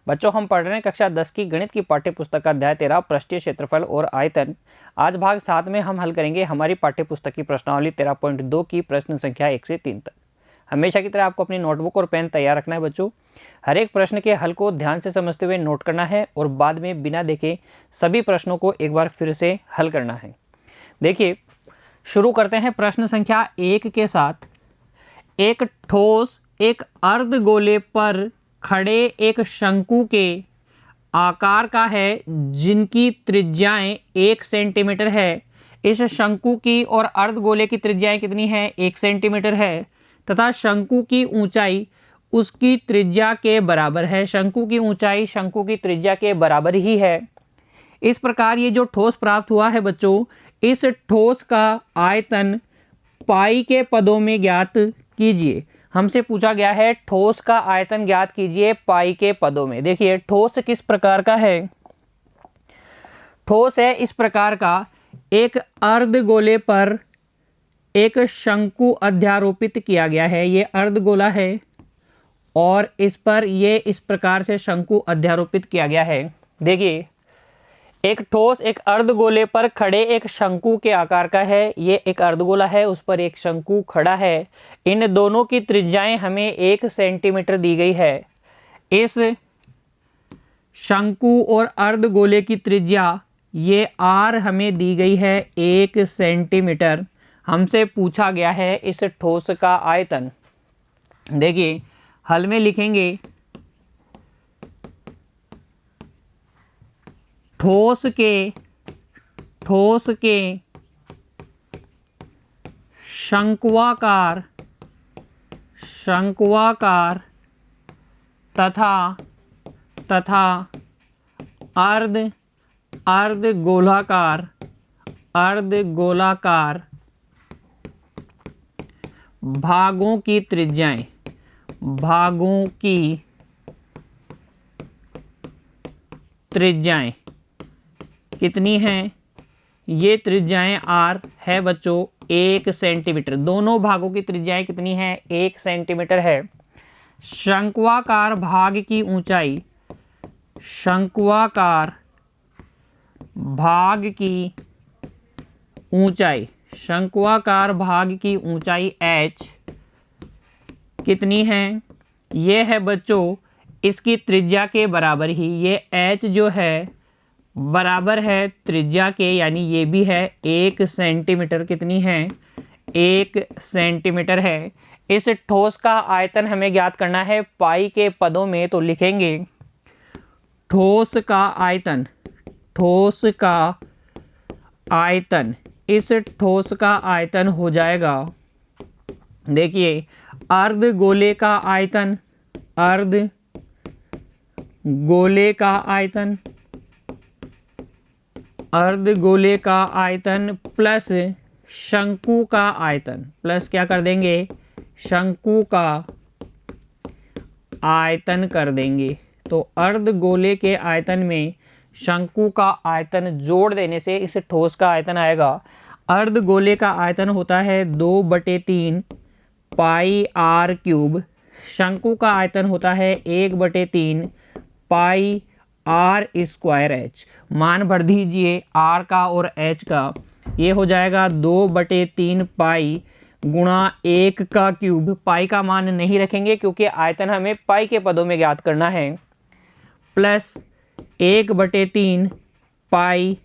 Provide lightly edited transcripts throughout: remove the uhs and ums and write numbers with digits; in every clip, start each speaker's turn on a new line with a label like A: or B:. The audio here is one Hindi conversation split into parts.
A: बच्चों हम पढ़ रहे हैं कक्षा 10 की गणित की पाठ्य पुस्तक का अध्याय 13 पृष्ठीय क्षेत्रफल और आयतन। आज भाग 7 में हम हल करेंगे हमारी पाठ्य पुस्तक की प्रश्नावली 13.2 की प्रश्न संख्या 1 से 3 तक। हमेशा की तरह आपको अपनी नोटबुक और पेन तैयार रखना है बच्चों। हर एक प्रश्न के हल को ध्यान से समझते हुए नोट करना है और बाद में बिना देखे सभी प्रश्नों को एक बार फिर से हल करना है। देखिए, शुरू करते हैं प्रश्न संख्या 1 के साथ। एक ठोस एक अर्धगोले पर खड़े एक शंकु के आकार का है जिनकी त्रिज्याएं 1 सेंटीमीटर है। इस शंकु की और अर्धगोले की त्रिज्याएं कितनी है? 1 सेंटीमीटर है तथा शंकु की ऊंचाई उसकी त्रिज्या के बराबर है। शंकु की ऊंचाई शंकु की त्रिज्या के बराबर ही है। इस प्रकार ये जो ठोस प्राप्त हुआ है बच्चों, इस ठोस का आयतन पाई के पदों में ज्ञात कीजिए। हमसे पूछा गया है ठोस का आयतन ज्ञात कीजिए पाई के पदों में। देखिए, ठोस किस प्रकार का है? ठोस है इस प्रकार का, एक अर्धगोले पर एक शंकु अध्यारोपित किया गया है। ये अर्धगोला है और इस पर ये इस प्रकार से शंकु अध्यारोपित किया गया है। देखिए, एक ठोस एक अर्धगोले पर खड़े एक शंकु के आकार का है। ये एक अर्धगोला है, उस पर एक शंकु खड़ा है। इन दोनों की त्रिज्याएं हमें 1 सेंटीमीटर दी गई है। इस शंकु और अर्धगोले की त्रिज्या ये आर हमें दी गई है 1 सेंटीमीटर। हमसे पूछा गया है इस ठोस का आयतन। देखिए, हल में लिखेंगे ठोस के शंक्वाकार तथा अर्धगोलाकार भागों की त्रिज्याएं कितनी हैं? ये त्रिज्याएं आर है बच्चों 1 सेंटीमीटर। दोनों भागों की त्रिज्याएं कितनी हैं? 1 सेंटीमीटर है। शंक्वाकार भाग की ऊंचाई h कितनी है? ये है बच्चों इसकी त्रिज्या के बराबर ही। ये h जो है बराबर है त्रिज्या के, यानी ये भी है 1 सेंटीमीटर। कितनी है? 1 सेंटीमीटर है। इस ठोस का आयतन हमें ज्ञात करना है पाई के पदों में, तो लिखेंगे ठोस का आयतन। इस ठोस का आयतन हो जाएगा, देखिए, अर्धगोले का आयतन प्लस शंकु का आयतन, प्लस क्या कर देंगे? शंकु का आयतन कर देंगे। तो अर्धगोले के आयतन में शंकु का आयतन जोड़ देने से इस ठोस का आयतन आएगा। अर्धगोले का आयतन होता है 2/3 पाई आर क्यूब। शंकु का आयतन होता है 1/3 पाई आर स्क्वायर एच। मान भर दीजिए आर का और एच का। ये हो जाएगा 2/3 पाई गुणा 1 का क्यूब। पाई का मान नहीं रखेंगे क्योंकि आयतन हमें पाई के पदों में ज्ञात करना है, plus 1/3 pi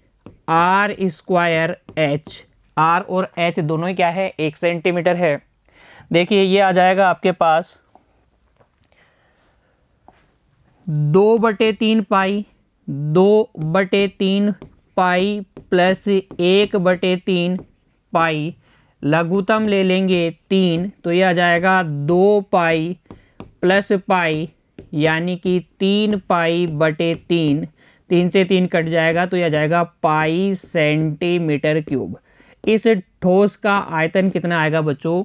A: r square h. R और एच दोनों ही क्या है? 1 सेंटीमीटर है। देखिए, ये आ जाएगा आपके पास 2/3 पाई प्लस 1/3 पाई, लघुत्तम ले लेंगे 3, तो ये आ जाएगा 2 पाई प्लस पाई, यानी कि 3 पाई/3। 3 से 3 कट जाएगा तो यह आ जाएगा पाई सेंटीमीटर क्यूब। इस ठोस का आयतन कितना आएगा बच्चों?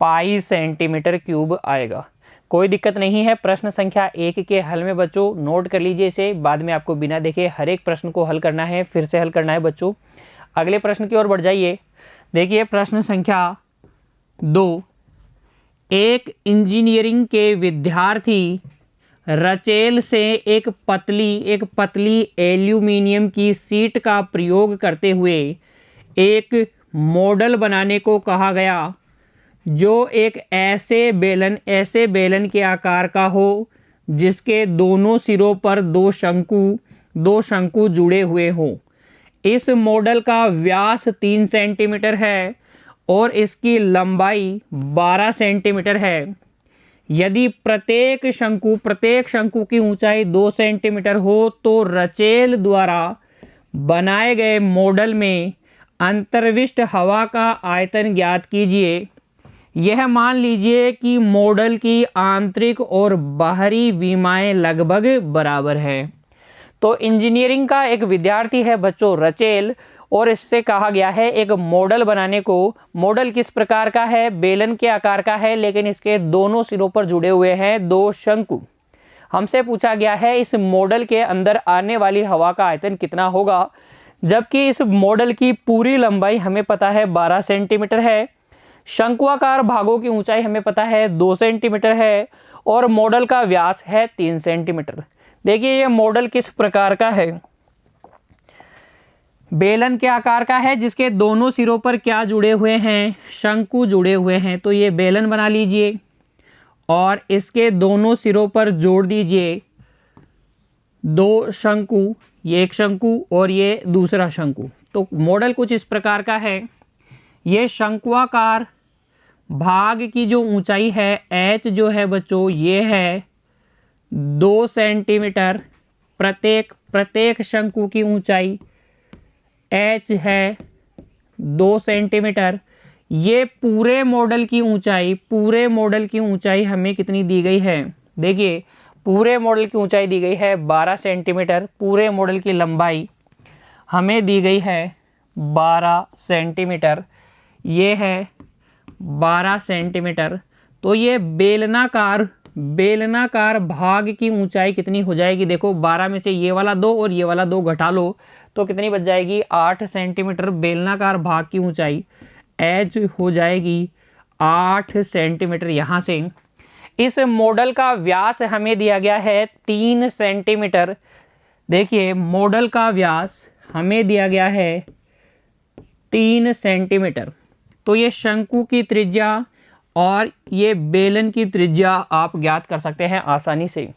A: पाई सेंटीमीटर क्यूब आएगा। कोई दिक्कत नहीं है। प्रश्न संख्या 1 के हल में बच्चों नोट कर लीजिए इसे, बाद में आपको बिना देखे हर एक प्रश्न को हल करना है, फिर से हल करना है बच्चों। अगले प्रश्न की ओर बढ़ जाइए। देखिए, प्रश्न संख्या 2, एक इंजीनियरिंग के विद्यार्थी रचेल से एक पतली एल्यूमिनियम की शीट का प्रयोग करते हुए एक मॉडल बनाने को कहा गया जो एक ऐसे बेलन के आकार का हो जिसके दोनों सिरों पर दो शंकु जुड़े हुए हों। इस मॉडल का व्यास 3 सेंटीमीटर है और इसकी लंबाई 12 सेंटीमीटर है। यदि प्रत्येक शंकु की ऊंचाई 2 सेंटीमीटर हो तो रचेल द्वारा बनाए गए मॉडल में अंतर्विष्ट हवा का आयतन ज्ञात कीजिए। यह मान लीजिए कि मॉडल की आंतरिक और बाहरी विमाएं लगभग बराबर है। तो इंजीनियरिंग का एक विद्यार्थी है बच्चों रचेल, और इससे कहा गया है एक मॉडल बनाने को। मॉडल किस प्रकार का है? बेलन के आकार का है, लेकिन इसके दोनों सिरों पर जुड़े हुए हैं 2 शंकु। हमसे पूछा गया है इस मॉडल के अंदर आने वाली हवा का आयतन कितना होगा, जबकि इस मॉडल की पूरी लंबाई हमें पता है 12 सेंटीमीटर है, शंक्वाकार भागों की ऊंचाई हमें पता है 2 सेंटीमीटर है और मॉडल का व्यास है 3 सेंटीमीटर। देखिए ये मॉडल किस प्रकार का है, बेलन के आकार का है जिसके दोनों सिरों पर क्या जुड़े हुए हैं? शंकु जुड़े हुए हैं। तो ये बेलन बना लीजिए और इसके दोनों सिरों पर जोड़ दीजिए 2 शंकु, ये एक शंकु और ये दूसरा शंकु। तो मॉडल कुछ इस प्रकार का है। ये शंक्वाकार भाग की जो ऊंचाई है h जो है बच्चों ये है 2 सेंटीमीटर। प्रत्येक शंकु की ऊंचाई h है 2 सेंटीमीटर। ये पूरे मॉडल की ऊंचाई हमें कितनी दी गई है? देखिए पूरे मॉडल की ऊंचाई दी गई है 12 सेंटीमीटर। पूरे मॉडल की लंबाई हमें दी गई है 12 सेंटीमीटर। ये है 12 सेंटीमीटर। तो ये बेलनाकार भाग की ऊंचाई कितनी हो जाएगी? देखो 12 में से ये वाला 2 और ये वाला 2 घटा लो तो कितनी बच जाएगी? 8 सेंटीमीटर। बेलनाकार भाग की ऊंचाई एच हो जाएगी 8 सेंटीमीटर। यहाँ से इस मॉडल का व्यास हमें दिया गया है 3 सेंटीमीटर। देखिए मॉडल का व्यास हमें दिया गया है 3 सेंटीमीटर। तो ये शंकु की त्रिज्या और ये बेलन की त्रिज्या आप ज्ञात कर सकते हैं आसानी से।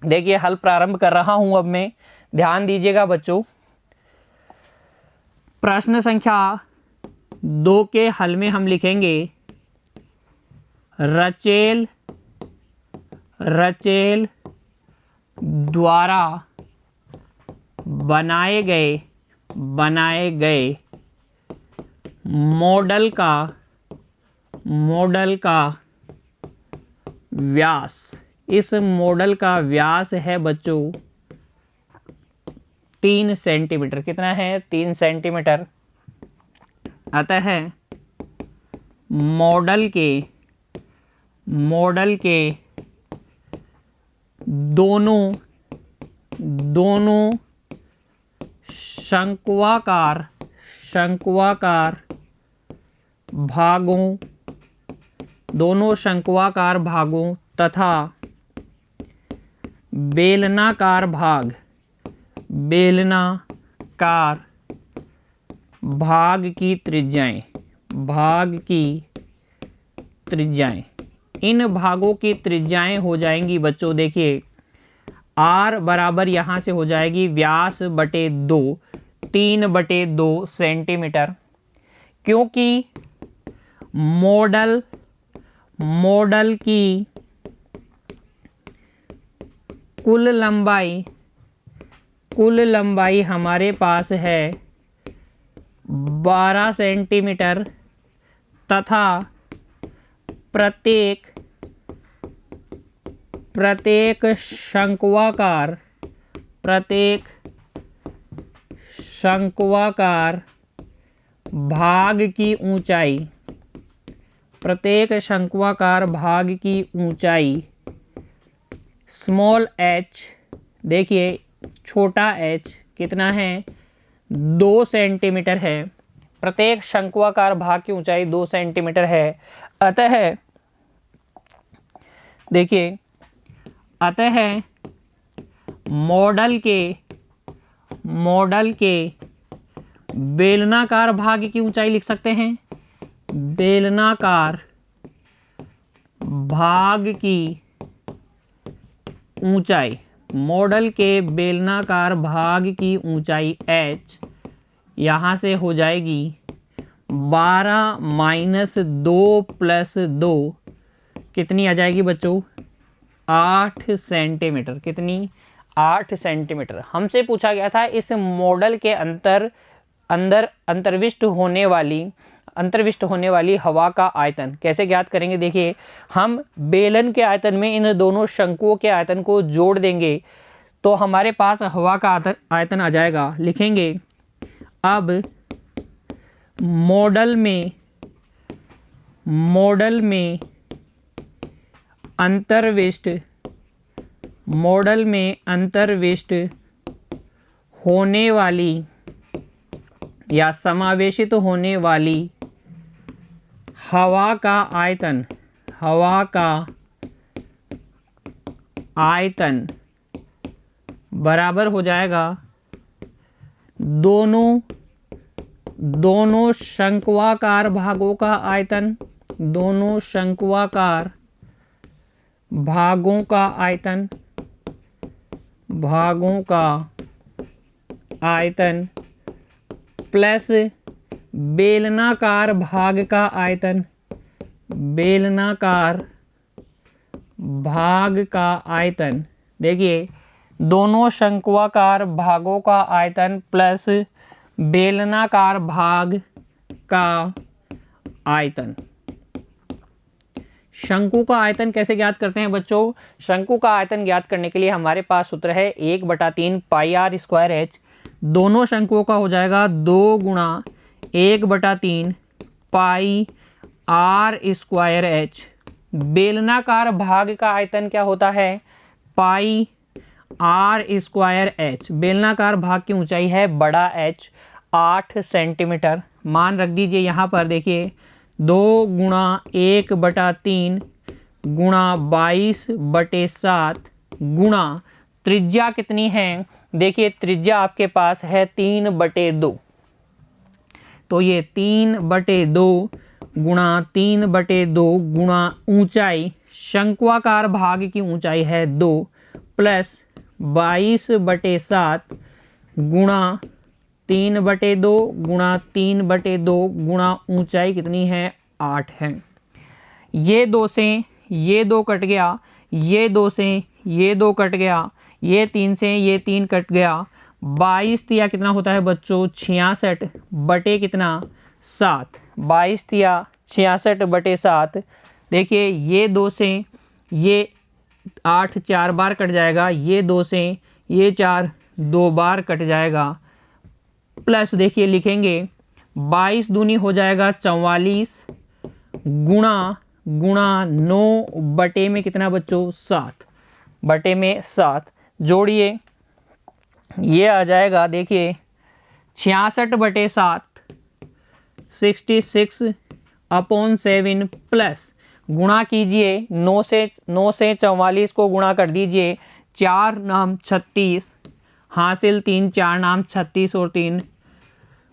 A: देखिए हल प्रारंभ कर रहा हूं अब मैं, ध्यान दीजिएगा बच्चों। प्रश्न संख्या 2 के हल में हम लिखेंगे रचेल द्वारा बनाए गए मॉडल का व्यास, इस मॉडल का व्यास है बच्चों 3 सेंटीमीटर। कितना है? 3 सेंटीमीटर। अतः मॉडल के दोनों शंक्वाकार भागों तथा बेलनाकार भाग की त्रिज्याएं, इन भागों की त्रिज्याएं हो जाएंगी बच्चों। देखिए r बराबर यहाँ से हो जाएगी व्यास बटे 2, 3/2 सेंटीमीटर। क्योंकि मॉडल की कुल लंबाई हमारे पास है 12 सेंटीमीटर तथा प्रत्येक शंक्वाकार भाग की ऊंचाई स्मॉल h, देखिए छोटा h कितना है? 2 सेंटीमीटर है। प्रत्येक शंक्वाकार भाग की ऊंचाई 2 सेंटीमीटर है। अतः देखिए अतः मॉडल के बेलनाकार भाग की ऊंचाई लिख सकते हैं। बेलनाकार भाग की ऊंचाई, मॉडल के बेलनाकार भाग की ऊंचाई h यहाँ से हो जाएगी 12 माइनस 2 प्लस 2, कितनी आ जाएगी बच्चों? 8 सेंटीमीटर। कितनी? 8 सेंटीमीटर। हमसे पूछा गया था इस मॉडल के अंदर अंतर्विष्ट होने वाली हवा का आयतन कैसे ज्ञात करेंगे। देखिए, हम बेलन के आयतन में इन दोनों शंकुओं के आयतन को जोड़ देंगे तो हमारे पास हवा का आयतन आ जाएगा। लिखेंगे अब मॉडल में अंतर्विष्ट होने वाली या समावेशित होने वाली हवा का आयतन बराबर हो जाएगा दोनों शंक्वाकार भागों का आयतन, दोनों शंक्वाकार भागों का आयतन प्लस बेलनाकार भाग का आयतन, बेलनाकार भाग का आयतन। देखिए, दोनों शंक्वाकार भागों का आयतन प्लस बेलनाकार भाग का आयतन। शंकु का आयतन कैसे ज्ञात करते हैं बच्चों? शंकु का आयतन ज्ञात करने के लिए हमारे पास सूत्र है 1/3 पाई आर स्क्वायर एच। दोनों शंकुओं का हो जाएगा 2 गुणा 1/3 पाई आर स्क्वायर एच। बेलनाकार भाग का आयतन क्या होता है? Pi r square H. बेलनाकार भाग की ऊंचाई है बड़ा एच 8 सेंटीमीटर। मान रख दीजिए यहाँ पर। देखिए, 2 गुणा 1/3 गुणा 22/7 गुणा त्रिज्या कितनी है? देखिए, त्रिज्या आपके पास है 3/2, तो ये 3/2 गुणा 3/2 गुणा ऊंचाई, शंक्वाकार भाग की ऊंचाई है 2 प्लस 22/7 गुणा 3/2 गुणा 3/2 गुणा ऊंचाई कितनी है? 8 है। ये 2 से ये 2 कट गया, ये 2 से ये 2 कट गया, ये 3 से ये 3 कट गया। 22 तिया कितना होता है बच्चों? 66 बटे कितना? 7। 22 तिया 66/7। देखिए, ये 2 से ये 8 4 बार कट जाएगा, ये 2 से ये 4 2 बार कट जाएगा। प्लस देखिए लिखेंगे 22 दूनी हो जाएगा 44 गुणा 9 बटे में कितना बच्चों? 7 बटे में 7। जोड़िए, ये आ जाएगा। देखिए, 66/7 66/7 प्लस गुणा कीजिए 9 से 44 को गुणा कर दीजिए। 4 नाम 36 हासिल 3 4 नाम 36 और 3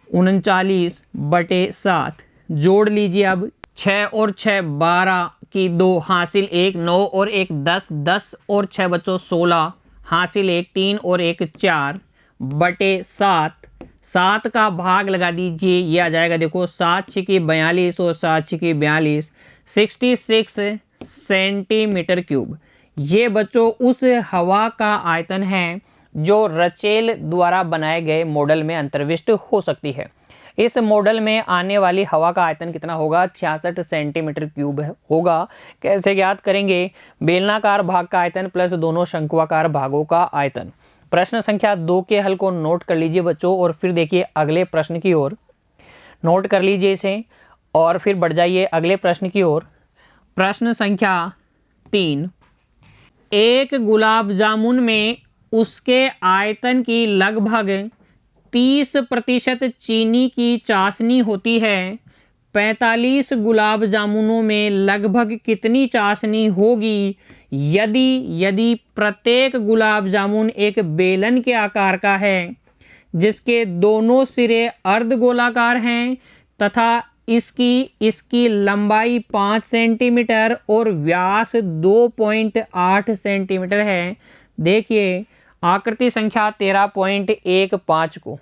A: 39/7। जोड़ लीजिए अब 6 और 6 12 की 2 हासिल 1 9 और 1 10 10 और 6 बच्चों 16 हासिल 1 3 और 1 4/7। 7 का भाग लगा दीजिए, ये आ जाएगा। देखो 7 6 42 और 7 6 42 66 सेंटीमीटर क्यूब। ये बच्चों उस हवा का आयतन है जो रचेल द्वारा बनाए गए मॉडल में अंतर्विष्ट हो सकती है। इस मॉडल में आने वाली हवा का आयतन कितना होगा? 66 सेंटीमीटर क्यूब होगा। कैसे ज्ञात करेंगे? बेलनाकार भाग का आयतन प्लस दोनों शंक्वाकार भागों का आयतन। प्रश्न संख्या 2 के हल को नोट कर लीजिए बच्चों, और फिर देखिए अगले प्रश्न की ओर। नोट कर लीजिए इसे और फिर बढ़ जाइए अगले प्रश्न की ओर। प्रश्न संख्या 3, एक गुलाब जामुन में उसके आयतन की लगभग 30% चीनी की चाशनी होती है। 45 गुलाब जामुनों में लगभग कितनी चाशनी होगी? यदि प्रत्येक गुलाब जामुन एक बेलन के आकार का है जिसके दोनों सिरे अर्धगोलाकार हैं तथा इसकी लंबाई 5 सेंटीमीटर और व्यास 2.8 सेंटीमीटर है। देखिए आकृति संख्या 13.15 को,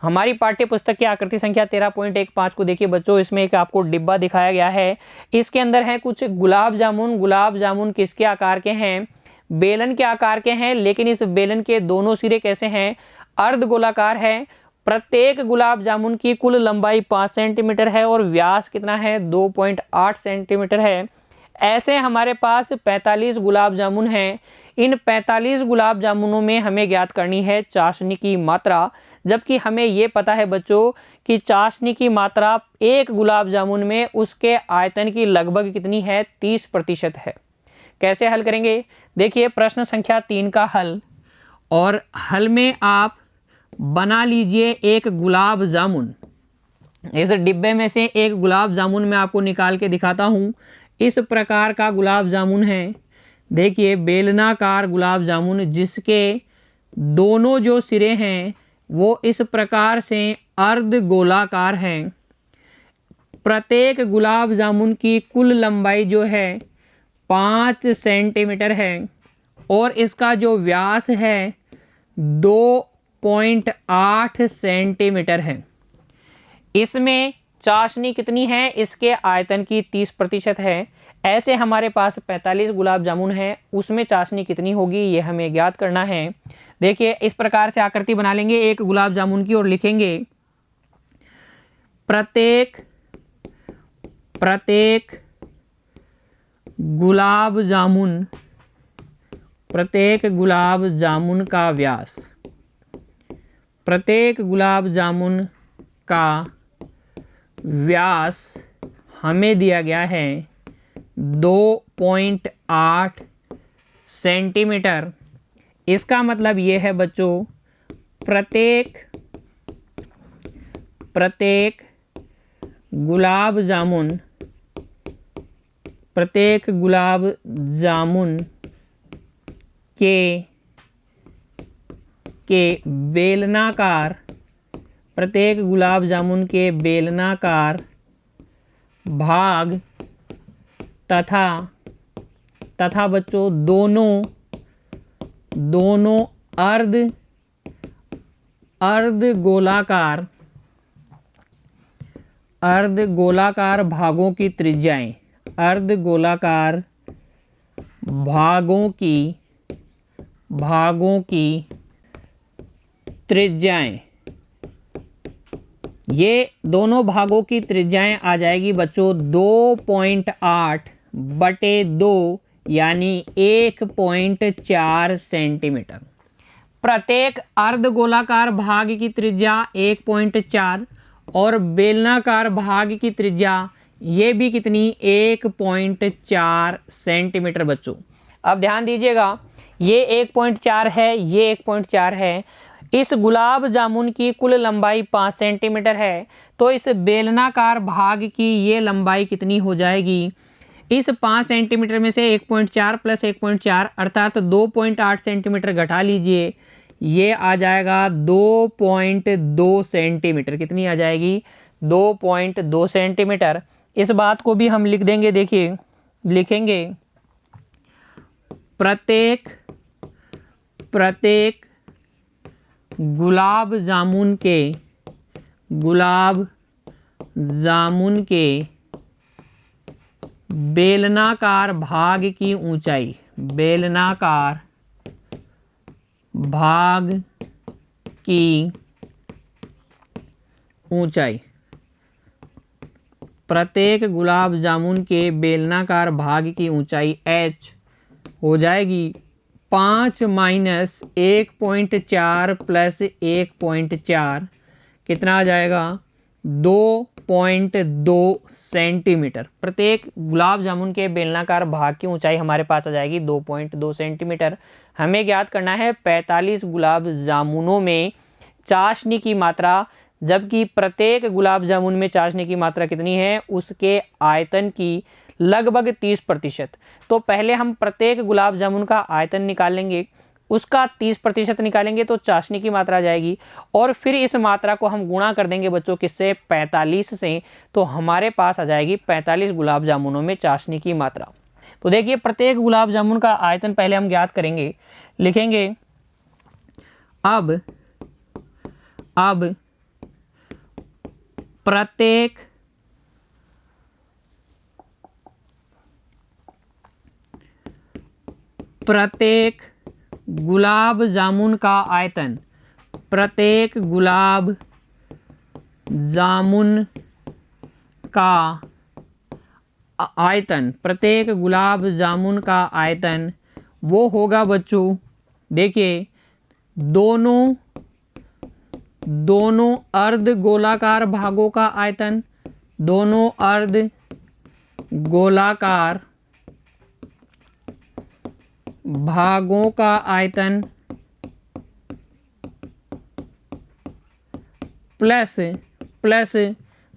A: हमारी पाठ्य पुस्तक की आकृति संख्या 13.15 को देखिए बच्चों, इसमें एक आपको डिब्बा दिखाया गया है। इसके अंदर है कुछ गुलाब जामुन। गुलाब जामुन किसके आकार के हैं? बेलन के आकार के हैं, लेकिन इस बेलन के दोनों सिरे कैसे हैं? अर्धगोलाकार है। प्रत्येक गुलाब जामुन की कुल लंबाई 5 सेंटीमीटर है और व्यास कितना है? 2.8 सेंटीमीटर है। ऐसे हमारे पास 45 गुलाब जामुन हैं। इन 45 गुलाब जामुनों में हमें ज्ञात करनी है चाशनी की मात्रा, जबकि हमें ये पता है बच्चों कि चाशनी की मात्रा एक गुलाब जामुन में उसके आयतन की लगभग कितनी है? 30% है। कैसे हल करेंगे? देखिए प्रश्न संख्या 3 का हल, और हल में आप बना लीजिए एक गुलाब जामुन। इस डिब्बे में से एक गुलाब जामुन मैं आपको निकाल के दिखाता हूँ। इस प्रकार का गुलाब जामुन है। देखिए बेलनाकार गुलाब जामुन जिसके दोनों जो सिरे हैं वो इस प्रकार से अर्धगोलाकार हैं। प्रत्येक गुलाब जामुन की कुल लंबाई जो है 5 सेंटीमीटर है और इसका जो व्यास है 2.8 सेंटीमीटर है। इसमें चाशनी कितनी है? इसके आयतन की 30% है। ऐसे हमारे पास 45 गुलाब जामुन है, उसमें चाशनी कितनी होगी ये हमें ज्ञात करना है। देखिए इस प्रकार से आकृति बना लेंगे एक गुलाब जामुन की और लिखेंगे प्रत्येक गुलाब जामुन का व्यास, प्रत्येक गुलाब जामुन का व्यास हमें दिया गया है 2.8 सेंटीमीटर। इसका मतलब ये है बच्चों प्रत्येक गुलाब जामुन के बेलनाकार, प्रत्येक गुलाब जामुन के बेलनाकार भाग तथा बच्चों दोनों अर्धगोलाकार भागों की त्रिज्याएं, अर्धगोलाकार भागों की त्रिज्याएं, ये दोनों भागों की त्रिज्याएं आ जाएगी बच्चों 2.8/2 यानी 1.4 सेंटीमीटर। प्रत्येक अर्धगोलाकार भाग की त्रिज्या 1.4 और बेलनाकार भाग की त्रिज्या ये भी कितनी? 1.4 सेंटीमीटर बच्चों। अब ध्यान दीजिएगा, ये 1.4 है, ये 1.4 है। इस गुलाब जामुन की कुल लंबाई 5 सेंटीमीटर है, तो इस बेलनाकार भाग की ये लंबाई कितनी हो जाएगी? इस 5 सेंटीमीटर में से 1.4 प्लस 1.4 अर्थात 2.8 सेंटीमीटर घटा लीजिए, ये आ जाएगा 2.2 सेंटीमीटर। कितनी आ जाएगी? 2.2 सेंटीमीटर। इस बात को भी हम लिख देंगे। देखिए लिखेंगे प्रत्येक गुलाब जामुन के बेलनाकार भाग की ऊंचाई, बेलनाकार भाग की ऊंचाई, प्रत्येक गुलाब जामुन के बेलनाकार भाग की ऊंचाई h हो जाएगी 5 माइनस 1.4 प्लस 1.4 कितना आ जाएगा? 2.2 सेंटीमीटर। प्रत्येक गुलाब जामुन के बेलनाकार भाग की ऊंचाई हमारे पास आ जाएगी 2.2 सेंटीमीटर। हमें ज्ञात करना है 45 गुलाब जामुनों में चाशनी की मात्रा, जबकि प्रत्येक गुलाब जामुन में चाशनी की मात्रा कितनी है? उसके आयतन की लगभग 30%। तो पहले हम प्रत्येक गुलाब जामुन का आयतन निकाल लेंगे, उसका 30% निकालेंगे तो चाशनी की मात्रा आ जाएगी, और फिर इस मात्रा को हम गुणा कर देंगे बच्चों किससे, 45 से, तो हमारे पास आ जाएगी 45 गुलाब जामुनों में चाशनी की मात्रा। तो देखिए प्रत्येक गुलाब जामुन का आयतन पहले हम ज्ञात करेंगे, लिखेंगे अब प्रत्येक गुलाब जामुन का आयतन, प्रत्येक गुलाब जामुन का आयतन, प्रत्येक गुलाब जामुन का आयतन वो होगा बच्चों, देखिए दोनों अर्ध गोलाकार भागों का आयतन, दोनों अर्ध गोलाकार भागों का आयतन प्लस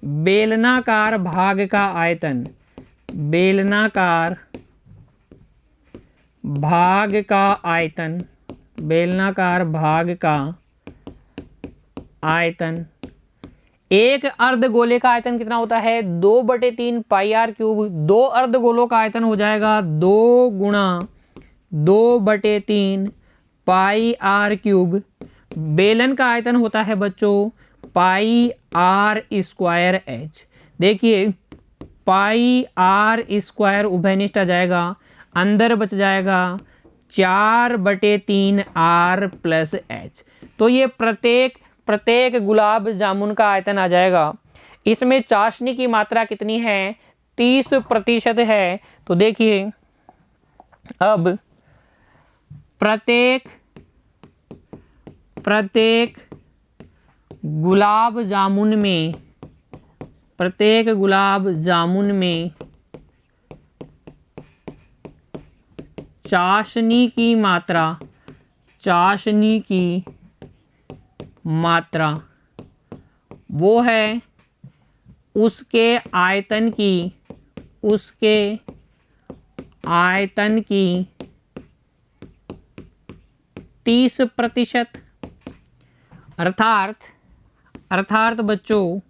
A: बेलनाकार भाग का आयतन, बेलनाकार भाग का आयतन, बेलनाकार भाग का आयतन। एक अर्धगोले का आयतन कितना होता है, 2/3 पाई आर क्यूब। दो अर्धगोलों का आयतन हो जाएगा 2 गुणा 2/3 पाई आर क्यूब। बेलन का आयतन होता है बच्चों पाई आर स्क्वायर एच। देखिए पाई आर स्क्वायर उभयनिष्ठ आ जाएगा, अंदर बच जाएगा 4/3 आर प्लस एच। तो ये प्रत्येक गुलाब जामुन का आयतन आ जाएगा। इसमें चाशनी की मात्रा कितनी है, 30% है। तो देखिए अब प्रत्येक गुलाब जामुन में, प्रत्येक गुलाब जामुन में चाशनी की मात्रा वो है उसके आयतन की 30%। अर्थात बच्चों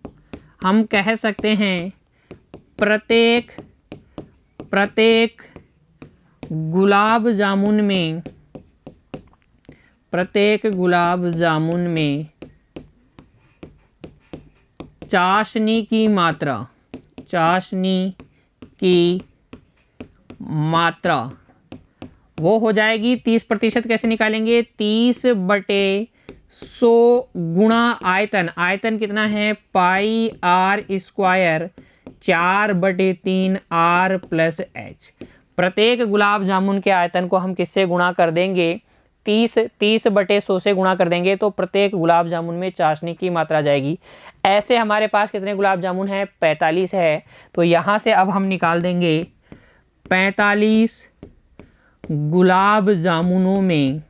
A: हम कह सकते हैं प्रत्येक गुलाब जामुन में, प्रत्येक गुलाब जामुन में चाशनी की मात्रा वो हो जाएगी 30%। कैसे निकालेंगे, 30/100 गुणा आयतन कितना है pi r square 4/3 r plus h. प्रत्येक गुलाब जामुन के आयतन को हम किससे गुणा कर देंगे, 30/100 से गुणा कर देंगे, तो प्रत्येक गुलाब जामुन में चाशनी की मात्रा जाएगी। ऐसे हमारे पास कितने गुलाब जामुन है, 45 है। तो यहाँ से अब हम निकाल देंगे 45 गुलाब जामुनों में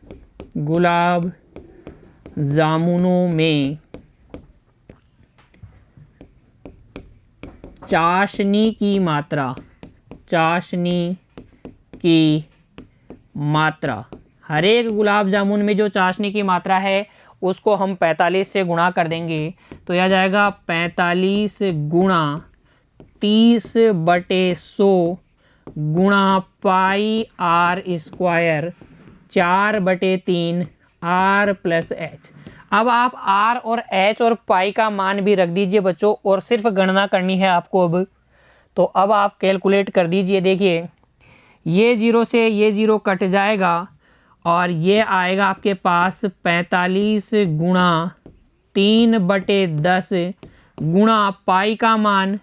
A: चाशनी की मात्रा, हर एक गुलाब जामुन में जो चाशनी की मात्रा है उसको हम 45 से गुणा कर देंगे। तो यह जाएगा 45 गुणा 30/100 गुणा pi r square 4/3 r plus h. अब आप आर और एच और पाई का मान भी रख दीजिए बच्चों, और सिर्फ गणना करनी है आपको अब। तो अब आप कैलकुलेट कर दीजिए। देखिए ये 0 से ये 0 कट जाएगा और ये आएगा आपके पास 45 गुणा 3/10 गुणा पाई का मान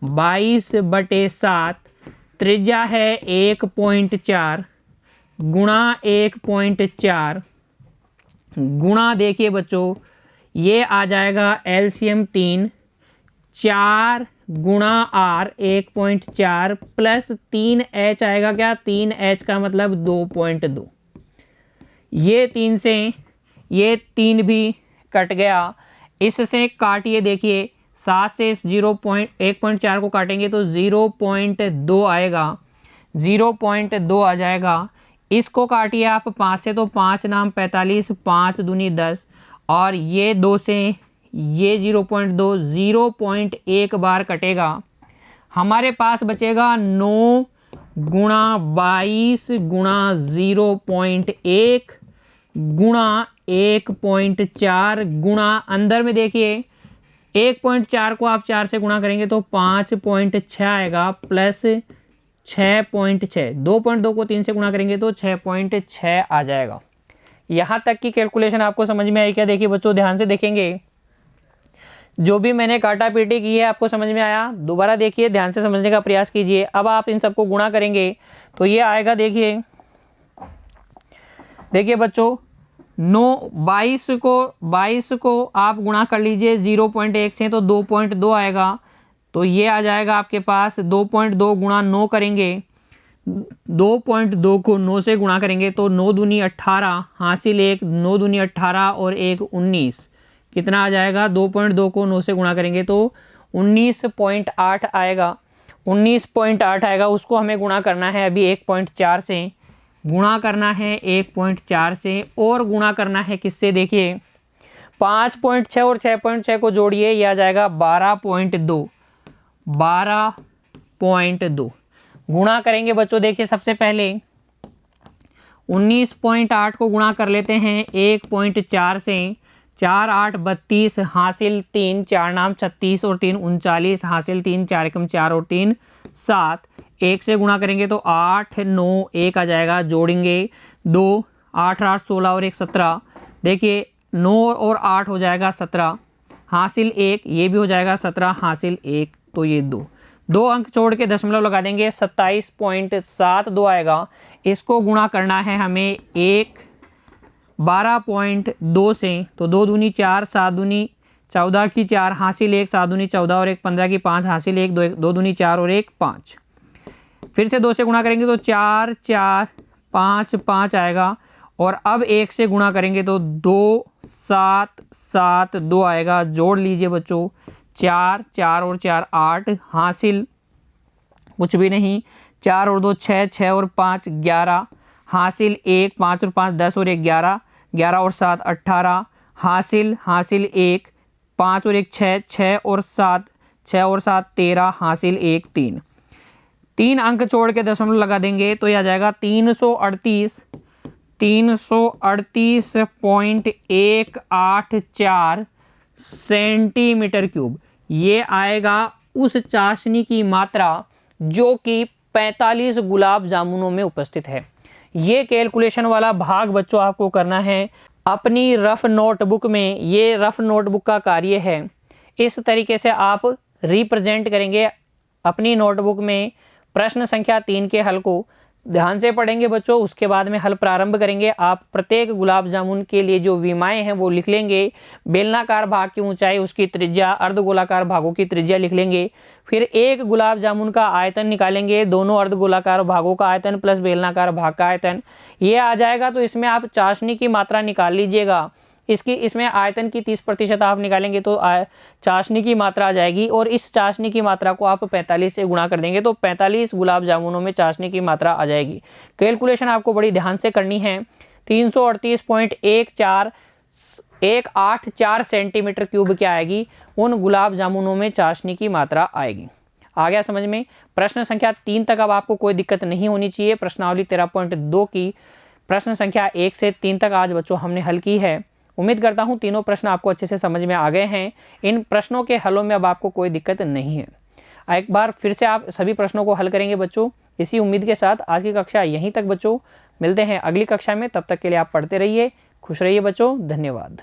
A: 22/7, त्रिज्या है 1.4 गुणा 1.4 गुणा, देखिए बच्चों ये आ जाएगा एलसीएम 3, 4 गुणा आर 1.4 प्लस 3h आएगा क्या, 3h का मतलब 2.2। ये 3 से ये 3 भी कट गया, इससे काटिए। देखिए 7 से इस 1.4 को काटेंगे तो 0.2 आएगा, 0.2 आ जाएगा। इसको काटिए आप 5 से तो 5 नाम 45, 5 दूनी 10, और ये 2 से ये 0.2, 0.1 बार कटेगा। हमारे पास बचेगा 9 गुणा 22 गुणा 0.1 गुणा 1.4 गुणा, अंदर में देखिए 1.4 को आप 4 से गुणा करेंगे तो 5.6 आएगा, प्लस 6.6, 2.2 को 3 से गुणा करेंगे तो 6.6 आ जाएगा। यहाँ तक की कैलकुलेशन आपको समझ में आई क्या? देखिए बच्चों ध्यान से देखेंगे, जो भी मैंने काटा पीटी की है आपको समझ में आया? दोबारा देखिए, ध्यान से समझने का प्रयास कीजिए। अब आप इन सबको गुणा करेंगे तो ये आएगा, देखिए बच्चों 22 को आप गुणा कर लीजिए 0.1 से तो 2.2 आएगा, तो ये आ जाएगा आपके पास 2.2 गुणा 9 करेंगे, 2.2 को 9 से गुणा करेंगे तो 9 दूनी 18 हासिल 1, 9 दूनी 18 और 1 19, कितना आ जाएगा? 2.2 को 9 से गुणा करेंगे तो 19.8 आएगा, 19.8 आएगा। उसको हमें गुणा करना है अभी 1.4 से, गुणा करना है 1.4 से, और गुणा करना है किससे? देखिए 5.6 और 6.6 को जोड़िए, यह आ जाएगा 12.2, 12.2 गुणा करेंगे बच्चों। देखिए सबसे पहले 19.8 को गुणा कर लेते हैं 1.4 से, 4 8 32 हासिल 3, 4 नाम 36 और 3 39 हासिल 3, 4 एकम 4 और 3 7, 1 से गुणा करेंगे तो 8 9 1 आ जाएगा, जोड़ेंगे 2, 8 8 16 और 1 17, देखिए 9 और 8 हो जाएगा 17 हासिल 1, ये भी हो जाएगा 17 हासिल 1, तो ये 2 अंक छोड़ के दशमलव लगा देंगे, 27.72 आएगा। इसको गुणा करना है हमें 12.2 से, तो 2 दूनी 4, 7 दूनी 14 की 4 हासिल 1, 7 दूनी 14 और 1 15 की 5 हासिल 1, 2 दूनी 4 और 1 5। फिर से 2 से गुणा करेंगे तो 4 4 5 5 आएगा, और अब 1 से गुणा करेंगे तो 2 7 7 2 आएगा। जोड़ लीजिए बच्चों, 4 4 और 4 8 हासिल कुछ भी नहीं, 4 और 2 6, 6 और 5 11 हासिल 1, 5 और 5 10 और 1 11, 11 और 7 18 हासिल 1, 5 और 1 6, 6 और 7 13 हासिल 1 3। 3 अंक छोड़ के दशमलव लगा देंगे तो यह आ जाएगा 338.184 सेंटीमीटर क्यूब। ये आएगा उस चाशनी की मात्रा जो कि 45 गुलाब जामुनों में उपस्थित है। ये कैलकुलेशन वाला भाग बच्चों आपको करना है अपनी रफ नोटबुक में। ये रफ नोटबुक का कार्य है। इस तरीके से आप रिप्रेजेंट करेंगे अपनी नोटबुक में प्रश्न संख्या 3 के हल को। ध्यान से पढ़ेंगे बच्चों, उसके बाद में हल प्रारंभ करेंगे। आप प्रत्येक गुलाब जामुन के लिए जो विमाएँ हैं वो लिख लेंगे। बेलनाकार भाग की ऊंचाई, उसकी त्रिज्या, अर्धगोलाकार भागों की त्रिज्या लिख लेंगे। फिर एक गुलाब जामुन का आयतन निकालेंगे, दोनों अर्धगोलाकार भागों का आयतन प्लस बेलनाकार भाग का आयतन। ये आ जाएगा तो इसमें आप चाशनी की मात्रा निकाल लीजिएगा। इसमें आयतन की 30% आप निकालेंगे तो चाशनी की मात्रा आ जाएगी, और इस चाशनी की मात्रा को आप 45 से गुणा कर देंगे तो 45 गुलाब जामुनों में चाशनी की मात्रा आ जाएगी। कैलकुलेशन आपको बड़ी ध्यान से करनी है। 338.184 सेंटीमीटर क्यूब क्या आएगी, उन गुलाब जामुनों में चाशनी की मात्रा आएगी। आ गया समझ में? प्रश्न संख्या 3 तक अब आपको कोई दिक्कत नहीं होनी चाहिए। प्रश्नावली 13.2 की प्रश्न संख्या 1 से 3 तक आज बच्चों हमने हल की है। उम्मीद करता हूं तीनों प्रश्न आपको अच्छे से समझ में आ गए हैं। इन प्रश्नों के हलों में अब आपको कोई दिक्कत नहीं है। एक बार फिर से आप सभी प्रश्नों को हल करेंगे बच्चों। इसी उम्मीद के साथ आज की कक्षा यहीं तक बच्चों। मिलते हैं अगली कक्षा में, तब तक के लिए आप पढ़ते रहिए, खुश रहिए बच्चों। धन्यवाद।